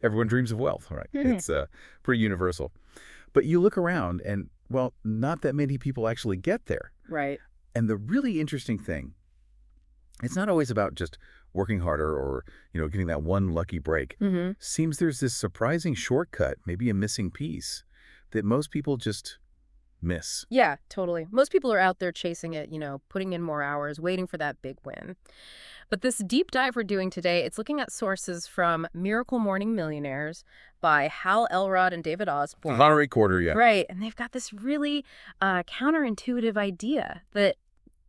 Everyone dreams of wealth, right? It's pretty universal. But you look around and, well, not that many people actually get there. Right. And the really interesting thing, it's not always about just working harder or, getting that one lucky break. Seems there's this surprising shortcut, maybe a missing piece, that most people just miss. Yeah, totally. Most people are out there chasing it, putting in more hours, waiting for that big win. But this deep dive we're doing today, it's looking at sources from Miracle Morning Millionaires by Hal Elrod and David Osborne. Not a recorder yet. Right. And they've got this really counterintuitive idea that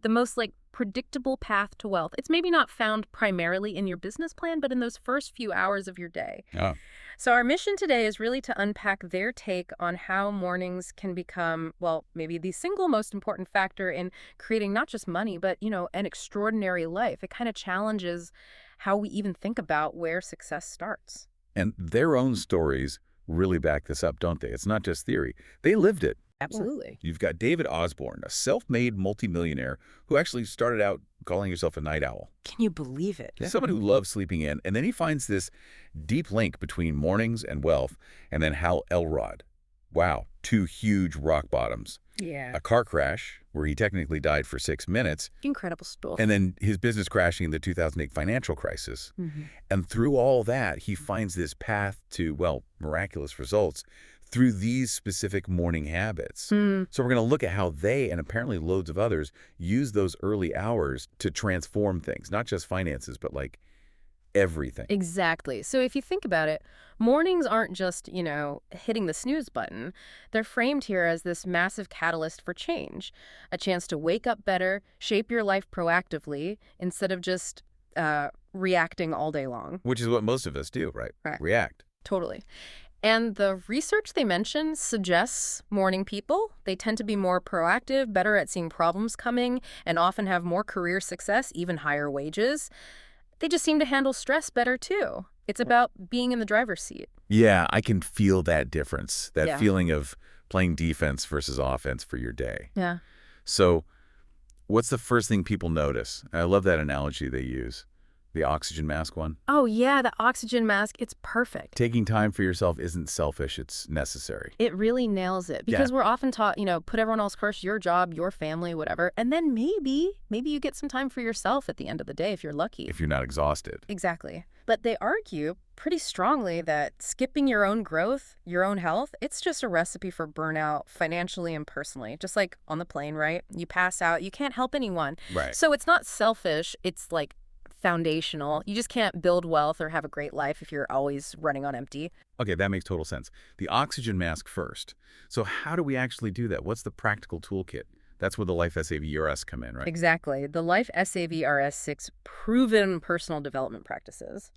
the most predictable path to wealth, it's maybe not found primarily in your business plan, but in those first few hours of your day. Oh. So our mission today is really to unpack their take on how mornings can become, well, maybe the single most important factor in creating not just money, but, an extraordinary life. It kind of challenges how we even think about where success starts. And their own stories really back this up, don't they? It's not just theory. They lived it. Absolutely. You've got David Osborne, a self-made multimillionaire who actually started out calling himself a night owl. Can you believe it? Someone who loves sleeping in. And then he finds this deep link between mornings and wealth. And then Hal Elrod. Wow, two huge rock bottoms. Yeah. A car crash where he technically died for 6 minutes. Incredible stuff. And then his business crashing in the 2008 financial crisis. And through all that, he finds this path to, well, miraculous results through these specific morning habits. So we're going to look at how they, and apparently loads of others, use those early hours to transform things, not just finances, but everything. Exactly. So if you think about it, mornings aren't just, hitting the snooze button. They're framed here as this massive catalyst for change, a chance to wake up better, shape your life proactively, instead of just reacting all day long. Which is what most of us do, right? Right. React. Totally. And the research they mention suggests morning people, they tend to be more proactive, better at seeing problems coming, and often have more career success, even higher wages. They just seem to handle stress better, too. It's about being in the driver's seat. Yeah, I can feel that difference, that Yeah. feeling of playing defense versus offense for your day. Yeah. So what's the first thing people notice? I love that analogy they use, the oxygen mask one. Oh, yeah, the oxygen mask, it's perfect. Taking time for yourself isn't selfish, it's necessary. It really nails it because we're often taught, put everyone else first, your job, your family, whatever. And then maybe you get some time for yourself at the end of the day if you're lucky. If you're not exhausted. Exactly. But they argue pretty strongly that skipping your own growth, your own health, it's just a recipe for burnout financially and personally. Just like on the plane, right? You pass out, you can't help anyone. Right. So it's not selfish, it's foundational. You just can't build wealth or have a great life if you're always running on empty. Okay, that makes total sense. The oxygen mask first. So how do we actually do that? What's the practical toolkit? That's where the Life SAVRS come in, right? Exactly. The Life SAVRS 6 proven personal development practices.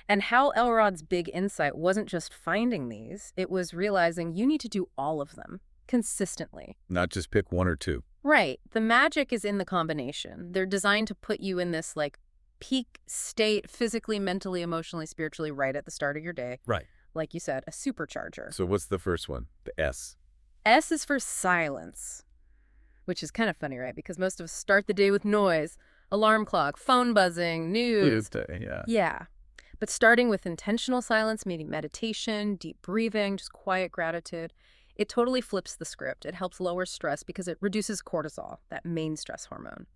And Hal Elrod's big insight wasn't just finding these, it was realizing you need to do all of them consistently. Not just pick one or two. Right. The magic is in the combination. They're designed to put you in this peak state physically, mentally, emotionally, spiritually right at the start of your day. Right. Like you said, a supercharger. So what's the first one? The S. S is for silence, which is kind of funny, right? Because most of us start the day with noise, alarm clock, phone buzzing, news. Yeah. Yeah. But starting with intentional silence, meaning meditation, deep breathing, just quiet gratitude, it totally flips the script. It helps lower stress because it reduces cortisol, that main stress hormone.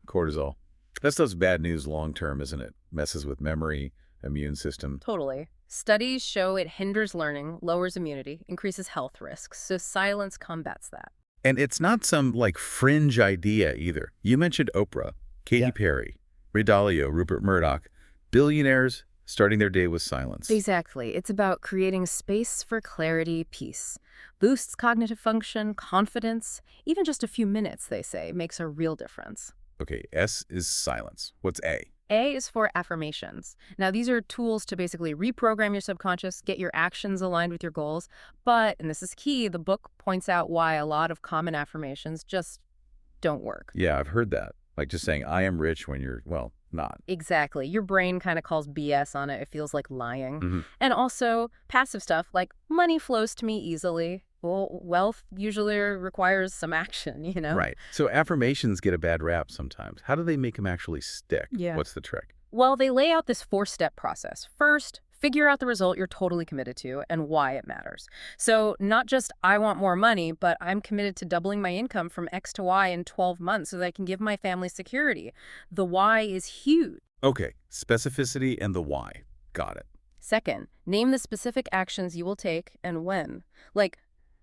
Cortisol. That's those bad news long-term, isn't it? Messes with memory, immune system. Totally. Studies show it hinders learning, lowers immunity, increases health risks. So silence combats that. And it's not some fringe idea either. You mentioned Oprah, Katy Perry, Ray Dalio, Rupert Murdoch, billionaires starting their day with silence. Exactly. It's about creating space for clarity, peace. Boosts cognitive function, confidence. Even just a few minutes, they say, makes a real difference. Okay, S is silence. What's A? A is for affirmations. Now, these are tools to basically reprogram your subconscious, get your actions aligned with your goals. But, and this is key, the book points out why a lot of common affirmations just don't work. Yeah, I've heard that. Just saying, I am rich when you're, not. Exactly. Your brain kind of calls BS on it. It feels like lying. Mm-hmm. And also passive stuff like money flows to me easily. Well, wealth usually requires some action, Right. So affirmations get a bad rap sometimes. How do they make them actually stick? Yeah. What's the trick? Well, they lay out this 4-step process. First, Figure out the result you're totally committed to and why it matters. So not just I want more money, but I'm committed to doubling my income from X to Y in 12 months so that I can give my family security. The why is huge. Okay, specificity and the why. Got it. Second, name the specific actions you will take and when. Like,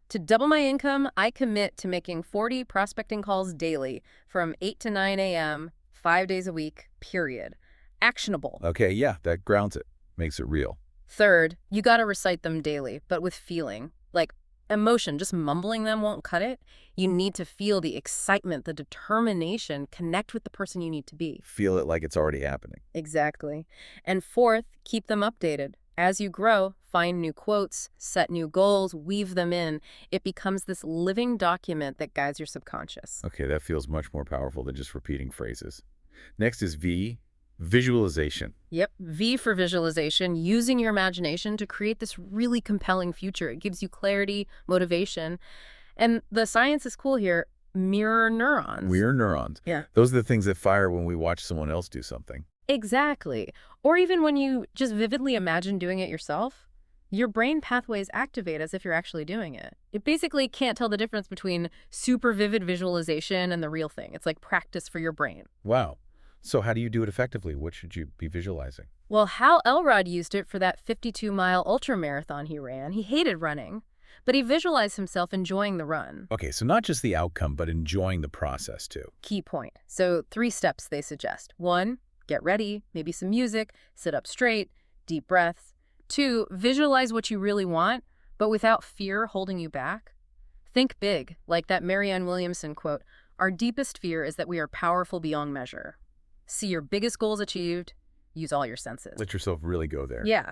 to double my income, I commit to making 40 prospecting calls daily from 8 to 9 a.m., 5 days a week, period. Actionable. Okay, yeah, that grounds it, makes it real. Third, you gotta recite them daily, but with feeling. Like, emotion, just mumbling them won't cut it. You need to feel the excitement, the determination, connect with the person you need to be. Feel it like it's already happening. Exactly. And fourth, keep them updated. As you grow, find new quotes, set new goals, weave them in. It becomes this living document that guides your subconscious. Okay, that feels much more powerful than just repeating phrases. Next is V, visualization. Yep. V for visualization, using your imagination to create this really compelling future. It gives you clarity, motivation. And the science is cool here. Mirror neurons. We're neurons. Yeah. Those are the things that fire when we watch someone else do something. Exactly. Or even when you just vividly imagine doing it yourself, your brain pathways activate as if you're actually doing it. It basically can't tell the difference between super vivid visualization and the real thing. It's like practice for your brain. Wow. So how do you do it effectively? What should you be visualizing? Well, Hal Elrod used it for that 52-mile ultramarathon he ran. He hated running, but he visualized himself enjoying the run. Okay, so not just the outcome, but enjoying the process too. Key point. So 3 steps they suggest. 1, get ready, maybe some music, sit up straight, deep breaths. 2, visualize what you really want, but without fear holding you back. Think big, like that Marianne Williamson quote, "Our deepest fear is that we are powerful beyond measure." See your biggest goals achieved, use all your senses. Let yourself really go there. Yeah.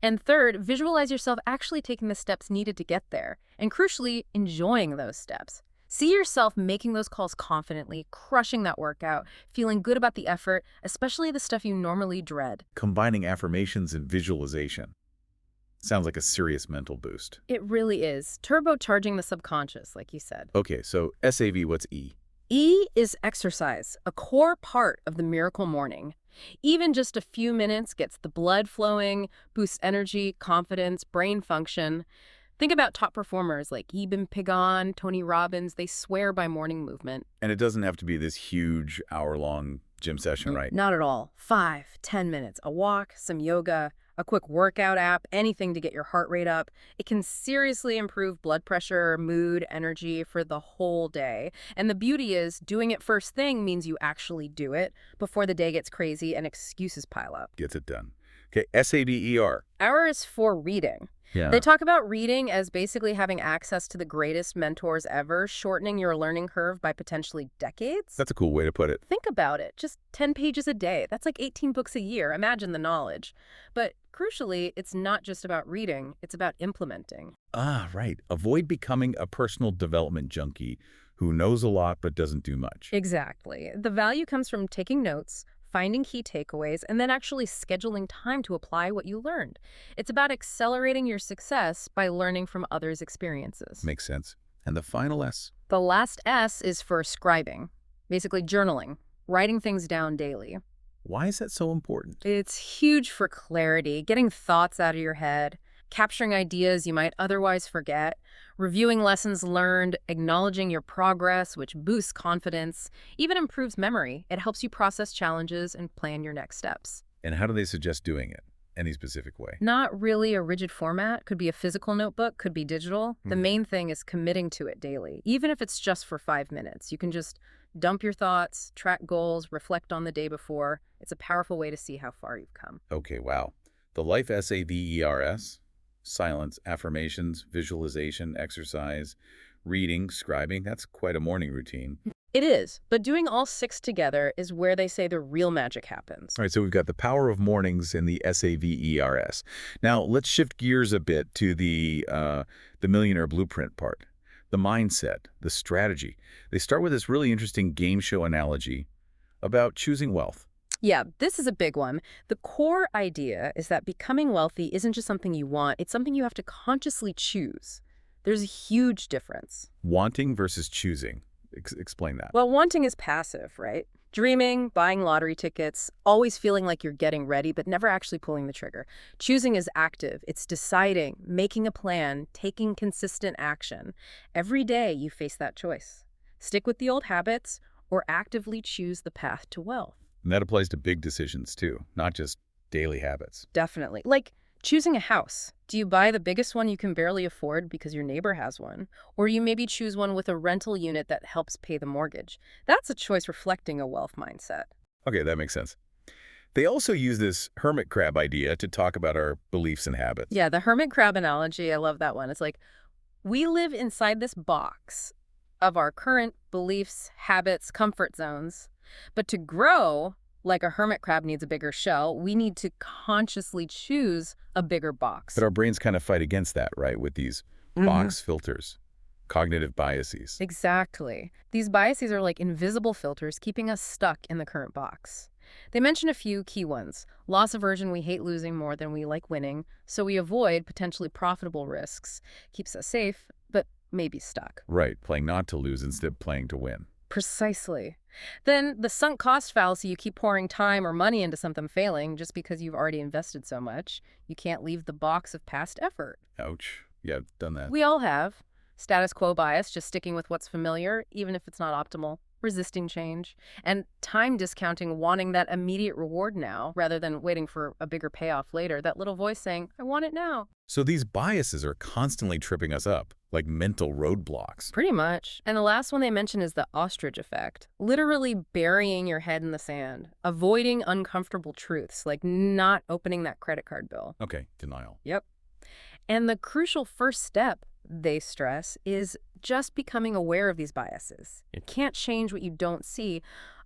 And third, visualize yourself actually taking the steps needed to get there, and crucially, enjoying those steps. See yourself making those calls confidently, crushing that workout, feeling good about the effort, especially the stuff you normally dread. Combining affirmations and visualization. Sounds like a serious mental boost. It really is. Turbocharging the subconscious, like you said. Okay, so SAV, what's E? E is exercise, a core part of the miracle morning. Even just a few minutes gets the blood flowing, boosts energy, confidence, brain function. Think about top performers like Eben Pigon, Tony Robbins. They swear by morning movement. And it doesn't have to be this huge hour-long gym session, right? Not at all. 5, 10 minutes, a walk, some yoga, a quick workout app, anything to get your heart rate up. It can seriously improve blood pressure, mood, energy for the whole day. And the beauty is, doing it first thing means you actually do it before the day gets crazy and excuses pile up. Gets it done. Okay, SAVER. R is for reading. Yeah. They talk about reading as basically having access to the greatest mentors ever, shortening your learning curve by potentially decades. That's a cool way to put it. Think about it. Just 10 pages a day. That's like 18 books a year. Imagine the knowledge. But crucially, it's not just about reading. It's about implementing. Ah, right. Avoid becoming a personal development junkie who knows a lot but doesn't do much. Exactly. The value comes from taking notes, finding key takeaways, and then actually scheduling time to apply what you learned. It's about accelerating your success by learning from others' experiences. Makes sense. And the final S? The last S is for scribing, basically journaling, writing things down daily. Why is that so important? It's huge for clarity, getting thoughts out of your head, capturing ideas you might otherwise forget, reviewing lessons learned, acknowledging your progress, which boosts confidence, even improves memory. It helps you process challenges and plan your next steps. And how do they suggest doing it? Any specific way? Not really a rigid format. Could be a physical notebook, could be digital. The main thing is committing to it daily, even if it's just for 5 minutes. You can just dump your thoughts, track goals, reflect on the day before. It's a powerful way to see how far you've come. Okay, wow. The Life SAVERS, silence, affirmations, visualization, exercise, reading, scribing, that's quite a morning routine. It is, but doing all 6 together is where they say the real magic happens. All right, so we've got the power of mornings in the SAVERS. Now, let's shift gears a bit to the Millionaire Blueprint part. The mindset, the strategy. They start with this really interesting game show analogy about choosing wealth. Yeah, this is a big one. The core idea is that becoming wealthy isn't just something you want, it's something you have to consciously choose. There's a huge difference. Wanting versus choosing. Explain that. Well, wanting is passive, right? Dreaming, buying lottery tickets, always feeling like you're getting ready, but never actually pulling the trigger. Choosing is active. It's deciding, making a plan, taking consistent action. Every day you face that choice. Stick with the old habits or actively choose the path to wealth. And that applies to big decisions, too, not just daily habits. Definitely. Like choosing a house. Do you buy the biggest one you can barely afford because your neighbor has one? Or you maybe choose one with a rental unit that helps pay the mortgage? That's a choice reflecting a wealth mindset. Okay, that makes sense. They also use this hermit crab idea to talk about our beliefs and habits. Yeah, the hermit crab analogy, I love that one. It's like, we live inside this box of our current beliefs, habits, comfort zones. But to grow, like a hermit crab needs a bigger shell, we need to consciously choose a bigger box. But our brains kind of fight against that, right, with these box filters, cognitive biases. Exactly. These biases are like invisible filters keeping us stuck in the current box. They mention a few key ones. Loss aversion, we hate losing more than we like winning, so we avoid potentially profitable risks. Keeps us safe, but maybe stuck. Right, playing not to lose instead of playing to win. Precisely. Then the sunk cost fallacy, you keep pouring time or money into something failing just because you've already invested so much. You can't leave the box of past effort. Ouch. Yeah, I've done that. We all have. Status quo bias, just sticking with what's familiar, even if it's not optimal. Resisting change. And time discounting, wanting that immediate reward now rather than waiting for a bigger payoff later. That little voice saying, I want it now. So these biases are constantly tripping us up, like mental roadblocks. Pretty much. And the last one they mention is the ostrich effect. Literally burying your head in the sand. Avoiding uncomfortable truths, like not opening that credit card bill. Okay, denial. Yep. And the crucial first step, they stress, is just becoming aware of these biases. You can't change what you don't see.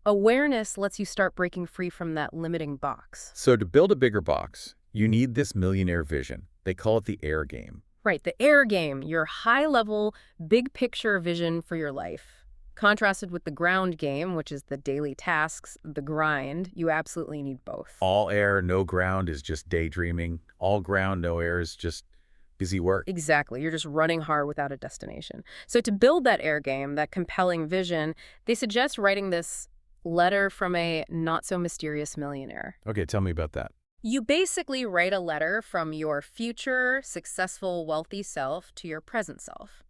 Awareness lets you start breaking free from that limiting box. So to build a bigger box, you need this millionaire vision. They call it the air game. Right, the air game, your high-level, big-picture vision for your life. Contrasted with the ground game, which is the daily tasks, the grind, you absolutely need both. All air, no ground is just daydreaming. All ground, no air is just busy work. Exactly. You're just running hard without a destination. So to build that air game, that compelling vision, they suggest writing this letter from a not-so-mysterious millionaire. Okay, tell me about that. You basically write a letter from your future, successful, wealthy self to your present self.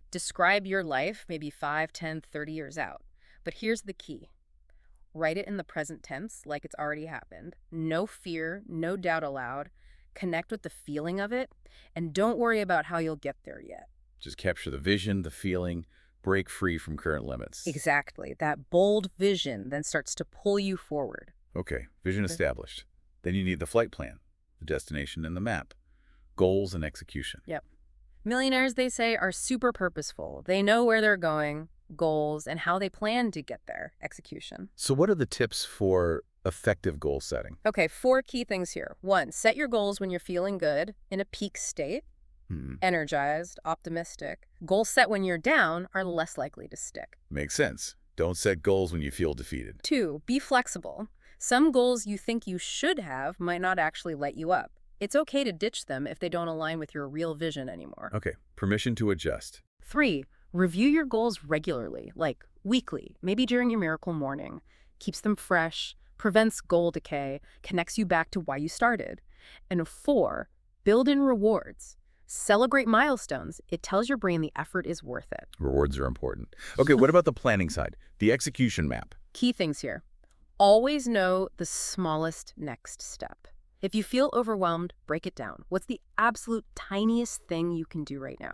Describe your life maybe 5, 10, 30 years out. But here's the key. Write it in the present tense, like it's already happened. No fear, no doubt allowed. Connect with the feeling of it, and don't worry about how you'll get there yet. Just capture the vision, the feeling, break free from current limits. Exactly. That bold vision then starts to pull you forward. Okay, vision established. Then you need the flight plan, the destination and the map, goals and execution. Yep. Millionaires, they say, are super purposeful. They know where they're going, goals, and how they plan to get there, execution. So what are the tips for effective goal setting? Okay, 4 key things here. 1, set your goals when you're feeling good, in a peak state, energized, optimistic. Goals set when you're down are less likely to stick. Makes sense. Don't set goals when you feel defeated. 2, be flexible. Some goals you think you should have might not actually light you up. It's okay to ditch them if they don't align with your real vision anymore. Okay, permission to adjust. 3, review your goals regularly, like weekly, maybe during your miracle morning. Keeps them fresh, prevents goal decay, connects you back to why you started. And 4, build in rewards. Celebrate milestones. It tells your brain the effort is worth it. Rewards are important. Okay, what about the planning side? The execution map. Key things here. Always know the smallest next step. If you feel overwhelmed, break it down. What's the absolute tiniest thing you can do right now?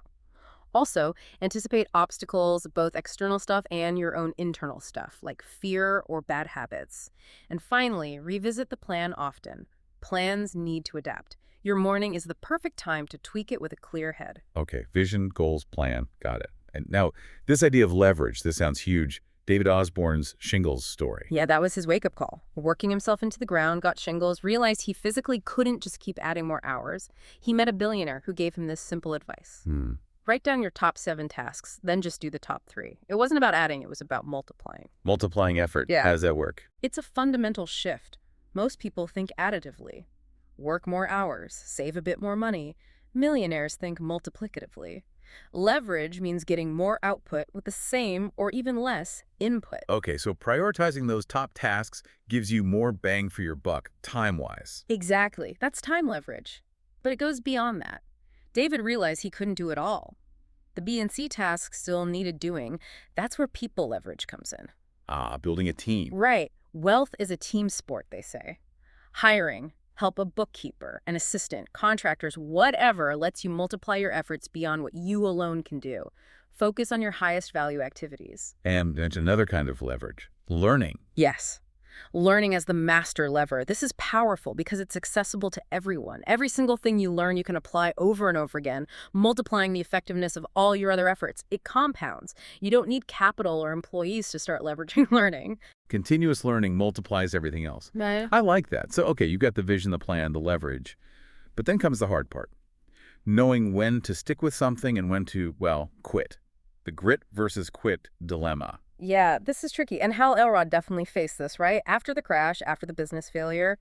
Also, anticipate obstacles, both external stuff and your own internal stuff, like fear or bad habits. And finally, revisit the plan often. Plans need to adapt. Your morning is the perfect time to tweak it with a clear head. Okay, vision, goals, plan. Got it. And now, this idea of leverage, this sounds huge. David Osborne's shingles story. Yeah, that was his wake-up call. Working himself into the ground, got shingles, realized he physically couldn't just keep adding more hours. He met a billionaire who gave him this simple advice. Write down your top 7 tasks, then just do the top 3. It wasn't about adding, it was about multiplying. Multiplying effort. Yeah. How does that work? It's a fundamental shift. Most people think additively. Work more hours, save a bit more money. Millionaires think multiplicatively. Leverage means getting more output with the same or even less input. Okay, so prioritizing those top tasks gives you more bang for your buck, time-wise. Exactly. That's time leverage. But it goes beyond that. David realized he couldn't do it all. The B and C tasks still needed doing. That's where people leverage comes in. Ah, building a team. Right. Wealth is a team sport, they say. Hiring, help a bookkeeper, an assistant, contractors, whatever lets you multiply your efforts beyond what you alone can do. Focus on your highest value activities. And there's another kind of leverage, learning. Yes. Learning as the master lever. This is powerful because it's accessible to everyone. Every single thing you learn you can apply over and over again, multiplying the effectiveness of all your other efforts. It compounds. You don't need capital or employees to start leveraging learning. Continuous learning multiplies everything else. Right. I like that. So, okay, you got the vision, the plan, the leverage. But then comes the hard part. Knowing when to stick with something and when to, well, quit. The grit versus quit dilemma. Yeah, this is tricky. And Hal Elrod definitely faced this, right? After the crash, after the business failure,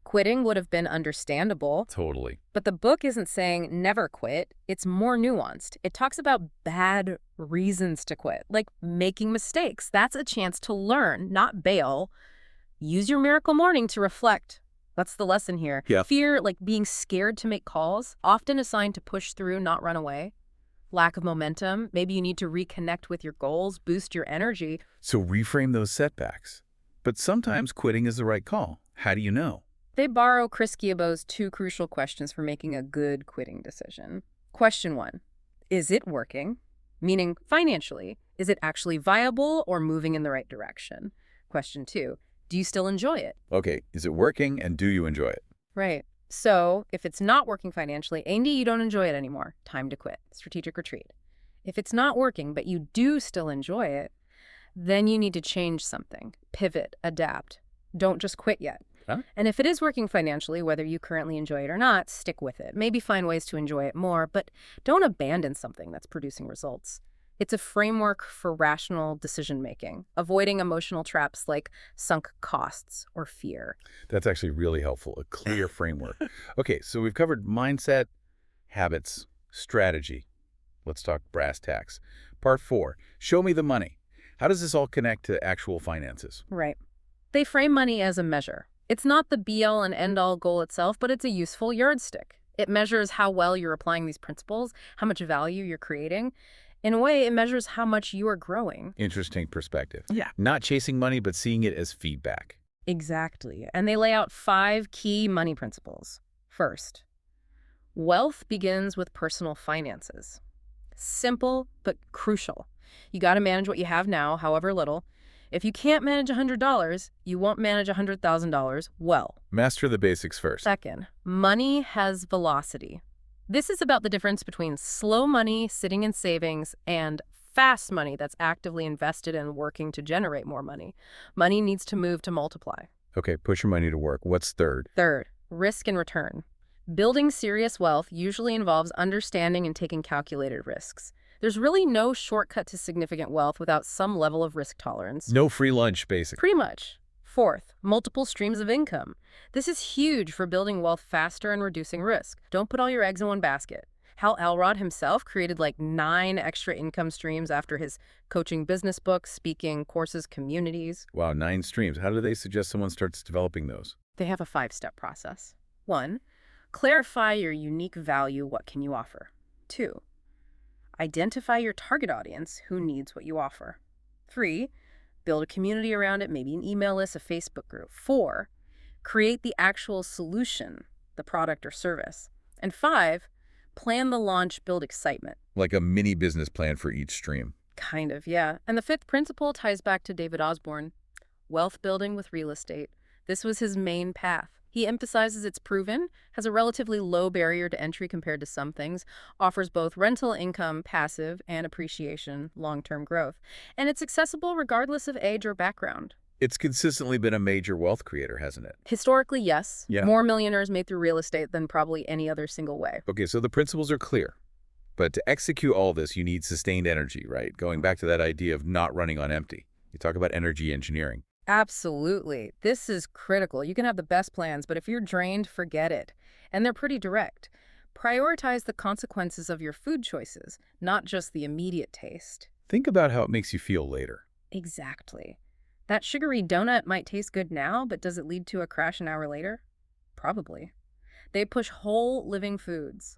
quitting would have been understandable. Totally. But the book isn't saying never quit. It's more nuanced. It talks about bad reasons to quit, like making mistakes. That's a chance to learn, not bail. Use your miracle morning to reflect. That's the lesson here. Yeah. Fear, like being scared to make calls, often a sign to push through, not run away. Lack of momentum. Maybe you need to reconnect with your goals, boost your energy. So reframe those setbacks. But sometimes quitting is the right call. How do you know? They borrow Chris Guillebeau's 2 crucial questions for making a good quitting decision. Question 1, is it working? Meaning, financially, is it actually viable or moving in the right direction? Question 2, do you still enjoy it? Okay, is it working and do you enjoy it? Right. So, if it's not working financially, Andy, you don't enjoy it anymore. Time to quit. Strategic retreat. If it's not working, but you do still enjoy it, then you need to change something. Pivot, adapt. Don't just quit yet. Huh? And if it is working financially, whether you currently enjoy it or not, stick with it. Maybe find ways to enjoy it more, but don't abandon something that's producing results. It's a framework for rational decision-making, avoiding emotional traps like sunk costs or fear. That's actually really helpful, a clear framework. Okay, so we've covered mindset, habits, strategy. Let's talk brass tacks. Part 4, show me the money. How does this all connect to actual finances? Right. They frame money as a measure. It's not the be-all and end-all goal itself, but it's a useful yardstick. It measures how well you're applying these principles, how much value you're creating. In a way, it measures how much you are growing. Interesting perspective. Yeah. Not chasing money, but seeing it as feedback. Exactly. And they lay out 5 key money principles. First, wealth begins with personal finances. Simple, but crucial. You got to manage what you have now, however little. If you can't manage $100, you won't manage $100,000 well. Master the basics first. Second, money has velocity. This is about the difference between slow money sitting in savings and fast money that's actively invested and working to generate more money. Money needs to move to multiply. Okay, push your money to work. What's third? Third, risk and return. Building serious wealth usually involves understanding and taking calculated risks. There's really no shortcut to significant wealth without some level of risk tolerance. No free lunch, basically. Pretty much. Fourth, multiple streams of income. This is huge for building wealth faster and reducing risk. Don't put all your eggs in one basket. Hal Elrod himself created like 9 extra income streams after his coaching business books, speaking, courses, communities. Wow, 9 streams. How do they suggest someone starts developing those? They have a 5-step process. 1, clarify your unique value. What can you offer? 2, identify your target audience who needs what you offer. 3, build a community around it, maybe an email list, a Facebook group. 4, create the actual solution, the product or service. And 5, plan the launch, build excitement. Like a mini business plan for each stream. Kind of, yeah. And the 5th principle ties back to David Osborne, wealth building with real estate. This was his main path. He emphasizes it's proven, has a relatively low barrier to entry compared to some things, offers both rental income, passive, and appreciation, long-term growth. And it's accessible regardless of age or background. It's consistently been a major wealth creator, hasn't it? Historically, yes. Yeah. More millionaires made through real estate than probably any other single way. Okay, so the principles are clear. But to execute all this, you need sustained energy, right? Going back to that idea of not running on empty. You talk about energy engineering. Absolutely. This is critical. You can have the best plans, but if you're drained, forget it. And they're pretty direct. Prioritize the consequences of your food choices, not just the immediate taste. Think about how it makes you feel later. Exactly. That sugary donut might taste good now, but does it lead to a crash an hour later? Probably. They push whole living foods.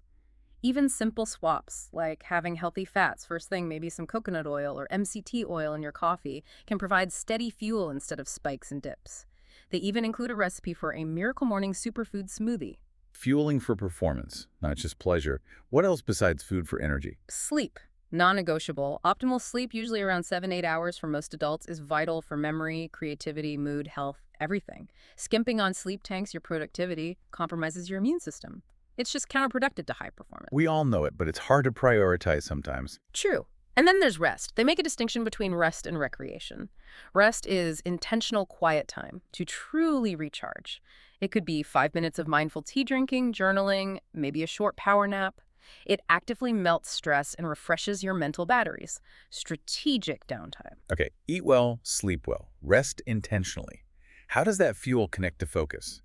Even simple swaps, like having healthy fats, first thing maybe some coconut oil or MCT oil in your coffee, can provide steady fuel instead of spikes and dips. They even include a recipe for a Miracle Morning superfood smoothie. Fueling for performance, not just pleasure. What else besides food for energy? Sleep. Non-negotiable. Optimal sleep, usually around 7-8 hours for most adults, is vital for memory, creativity, mood, health, everything. Skimping on sleep tanks your productivity, compromises your immune system. It's just counterproductive to high performance. We all know it, but it's hard to prioritize sometimes. True. And then there's rest. They make a distinction between rest and recreation. Rest is intentional quiet time to truly recharge. It could be 5 minutes of mindful tea drinking, journaling, maybe a short power nap. It actively melts stress and refreshes your mental batteries. Strategic downtime. Okay, eat well, sleep well, rest intentionally. How does that fuel connect to focus?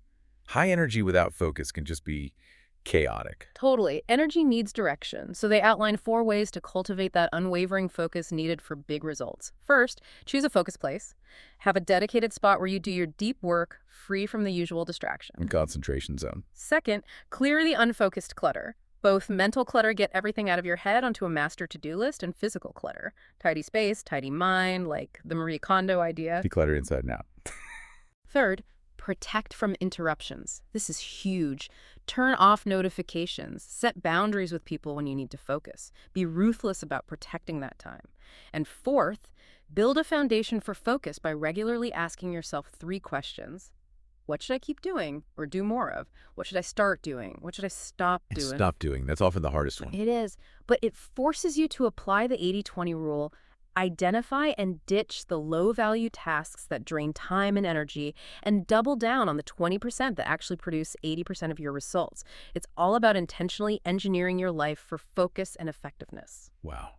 High energy without focus can just be chaotic. Totally. Energy needs direction, so they outline 4 ways to cultivate that unwavering focus needed for big results. First, choose a focus place. Have a dedicated spot where you do your deep work, free from the usual distraction. Concentration zone. Second, clear the unfocused clutter. Both mental clutter, get everything out of your head onto a master to-do list, and physical clutter. Tidy space, tidy mind, like the Marie Kondo idea. Declutter inside and out. Third, protect from interruptions. This is huge. Turn off notifications. Set boundaries with people when you need to focus. Be ruthless about protecting that time. And fourth, build a foundation for focus by regularly asking yourself 3 questions. What should I keep doing or do more of? What should I start doing? What should I stop doing? Stop doing. That's often the hardest one. It is, but it forces you to apply the 80-20 rule. Identify and ditch the low-value tasks that drain time and energy, and double down on the 20% that actually produce 80% of your results. It's all about intentionally engineering your life for focus and effectiveness. Wow.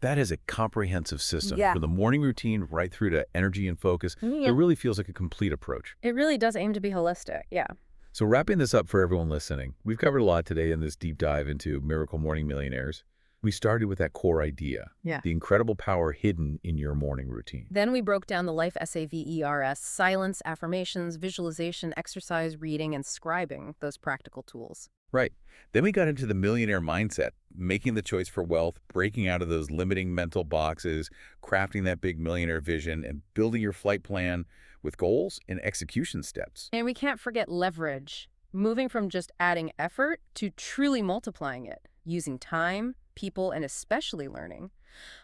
That is a comprehensive system. Yeah. From the morning routine right through to energy and focus. It really feels like a complete approach. It really does aim to be holistic, yeah. So wrapping this up for everyone listening, we've covered a lot today in this deep dive into Miracle Morning Millionaires. We started with that core idea, the incredible power hidden in your morning routine. Then we broke down the Life SAVERS, silence, affirmations, visualization, exercise, reading, and scribing, those practical tools. Right. Then we got into the millionaire mindset, making the choice for wealth, breaking out of those limiting mental boxes, crafting that big millionaire vision, and building your flight plan with goals and execution steps. And we can't forget leverage, moving from just adding effort to truly multiplying it, using time, people, and especially learning.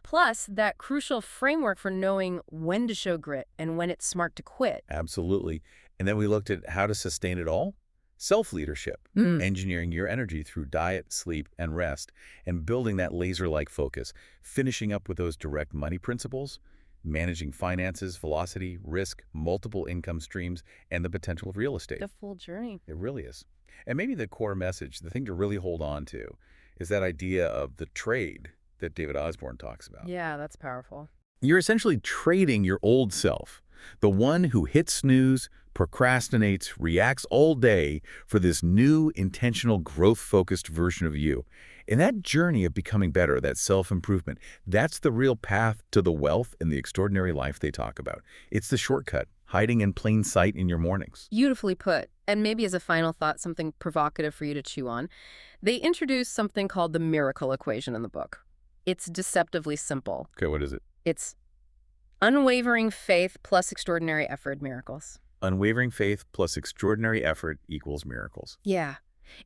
Plus, that crucial framework for knowing when to show grit and when it's smart to quit. Absolutely. And then we looked at how to sustain it all. Self-leadership, engineering your energy through diet, sleep, and rest, and building that laser-like focus, finishing up with those direct money principles, managing finances, velocity, risk, multiple income streams, and the potential of real estate. The full journey. It really is. And maybe the core message, the thing to really hold on to, is that idea of the trade that David Osborne talks about. Yeah, that's powerful. You're essentially trading your old self, the one who hits snooze, procrastinates, reacts all day, for this new, intentional, growth-focused version of you. In that journey of becoming better, that self-improvement, that's the real path to the wealth and the extraordinary life they talk about. It's the shortcut, hiding in plain sight in your mornings. Beautifully put. And maybe as a final thought, something provocative for you to chew on. They introduce something called the miracle equation in the book. It's deceptively simple. Okay, what is it? It's unwavering faith plus extraordinary effort, miracles. Unwavering faith plus extraordinary effort equals miracles. Yeah.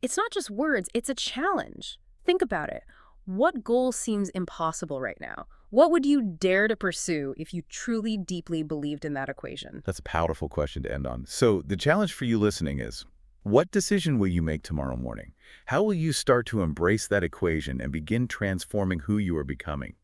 It's not just words, it's a challenge. Think about it. What goal seems impossible right now? What would you dare to pursue if you truly, deeply believed in that equation? That's a powerful question to end on. So the challenge for you listening is, what decision will you make tomorrow morning? How will you start to embrace that equation and begin transforming who you are becoming?